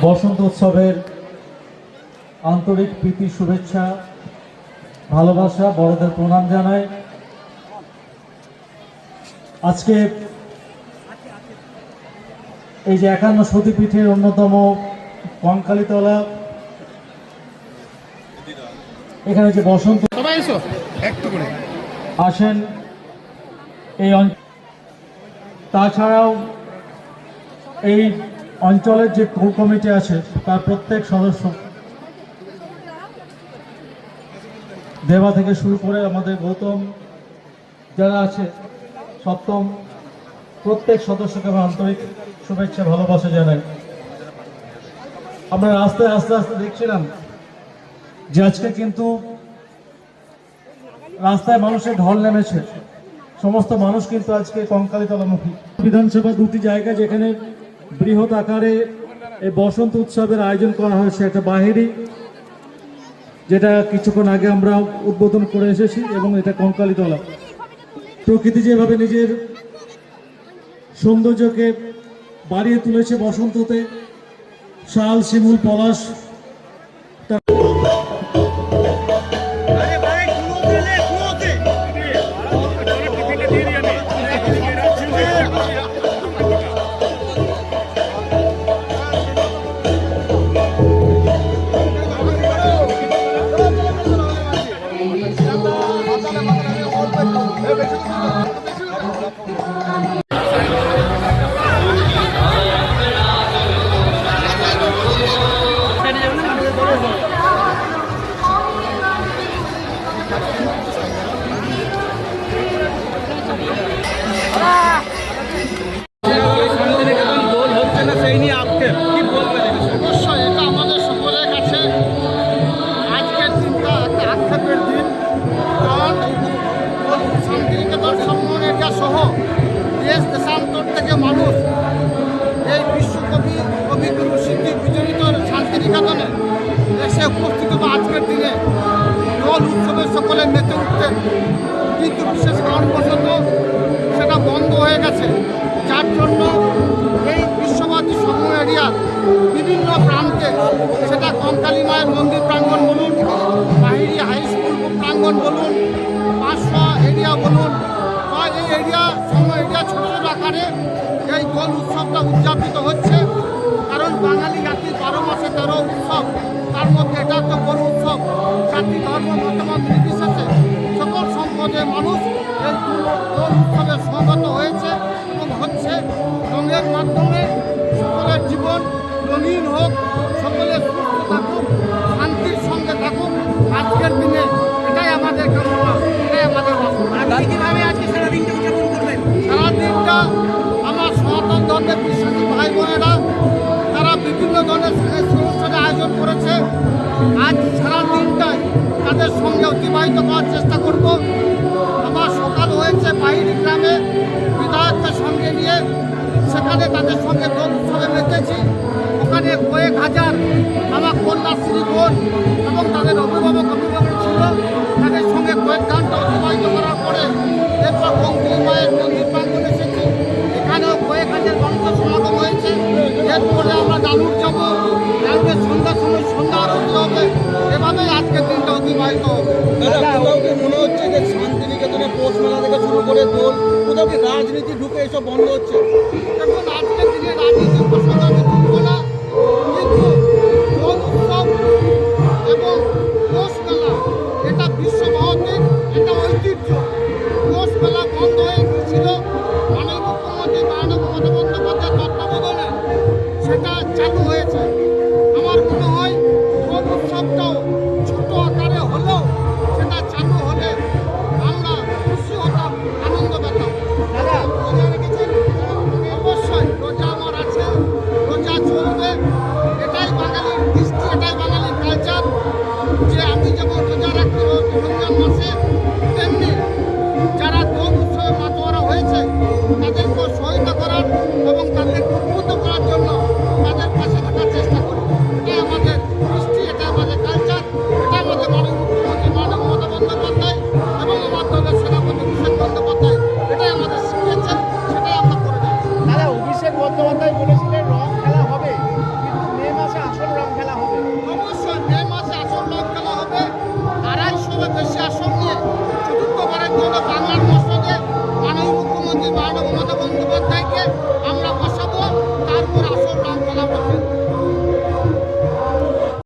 বসন্ত উৎসবের আন্তরিক প্রীতি শুভেচ্ছা ভালোবাসা বড়দের প্রণাম জানাই। আজকে এই যে 51 সতীপীঠের অন্যতম কঙ্কালীতলা, এখানে যে বসন্ত আসেন এই তাছাড়াও এই অঞ্চলের যে কোর কমিটি আছে তার প্রত্যেক সদস্য, দেবা থেকে শুরু করে আমাদের গৌতম যারা আছে সপ্তম, প্রত্যেক সদস্যকে আমি আন্তরিক শুভেচ্ছা ভালোবাসা জানাই। আমরা আস্তে আস্তে আস্তে দেখছিলাম যে আজকে কিন্তু রাস্তায় মানুষের ঢল নেমেছে, সমস্ত মানুষ কিন্তু আজকে কঙ্কালীতলামুখী। বিধানসভা দুটি জায়গা যেখানে বৃহৎ আকারে এই বসন্ত উৎসবের আয়োজন করা হয়েছে, একটা বাহিরি যেটা কিছুক্ষণ আগে আমরা উদ্বোধন করে এসেছি, এবং এটা কঙ্কালীতলা। প্রকৃতি যেভাবে নিজের সৌন্দর্যকে বাড়িয়ে তুলেছে বসন্ততে, শাল শিমুল পলাশ সহ দেশ দেশান্তর থেকে মানুষ এই বিশ্বকবি কবিগুরু সিদ্ধি বিজড়িত শান্তিনিকেতনে এসে উপস্থিত আজকের দিনে দোল উৎসবের সকলে মেতে উঠতেন, কিন্তু বিশেষ কারণবশত সেটা বন্ধ হয়ে গেছে, যার জন্য এই বিশ্ববাদী সমূহ এরিয়ার বিভিন্ন প্রান্তে, সেটা কঙ্কালী মায়ের মন্দির প্রাঙ্গণ বলুন, বাহিরি হাই স্কুল প্রাঙ্গণ বলুন, 500 এরিয়া বলুন, এই এরিয়া সমূহ এরিয়া ছোট ছোট আকারে এই দোল উৎসবটা উদযাপিত হচ্ছে। কারণ বাঙালি জাতির 12 মাসে 13 উৎসব, তার মধ্যে এটা তো বড় উৎসব। জাতি ধর্ম মতামত নির্বিশেষে সকল সম্প্রদায়ের মানুষ এই দোল উৎসবে সমবেত হয়েছে এবং হচ্ছে। রঙের মাধ্যমে সকলের জীবন রঙিন হোক, সকলে সুস্থ থাকুক, শান্তির সঙ্গে থাকুক আজকের দিনে, এটাই আমাদের কামনা, এটাই আমাদের বাসনা। কীভাবে আজকে সারাদিনটা উদযাপন করবেন? সারাদিনটা আমার সনাতন ধর্মের বিশ্বাসী ভাই বোনেরা তারা বিভিন্ন ধরনের অনুষ্ঠানের আয়োজন করেছে। আজ সারাদিনটাই তাদের সঙ্গে অতিবাহিত করার চেষ্টা করব। আমার সকাল হয়েছে বাহিরি গ্রামে বিধায়ককে সঙ্গে নিয়ে, সেখানে তাদের সঙ্গে দোল উৎসবে মেতেছি। ওখানে কয়েক হাজার আমার কন্যাশ্রী বোন এবং তাদের অভিভাবক ছিল, তাদের সঙ্গে কয়েক ঘন্টা অতিবাহিত করার পরে এরপর কঙ্কালী মায়ের মন্দির প্রাঙ্গণে এসেছি। এখানেও কয়েক হাজার মানুষের সমাগম হয়েছে। এরপরে আমরা জানুর যাব, জানুরের সন্ধ্যার সময় সন্ধ্যা আরতি হবে। এভাবেই আজকের দিনটা অতিবাহিত হবে। মনে হচ্ছে যে শান্তিনিকেতনে পৌষ মেলা থেকে শুরু করে দোল, কোথাও কি রাজনীতি ঢুকে এসব বন্ধ হচ্ছে? এখন আজকের দিনে রাজনীতির প্রসঙ্গ আমি তুলব না, কিন্তু দোল উৎসব এবং পৌষ মেলা এটা বিশ্বভারতীর একটা ঐতিহ্য। পৌষ মেলা বন্ধ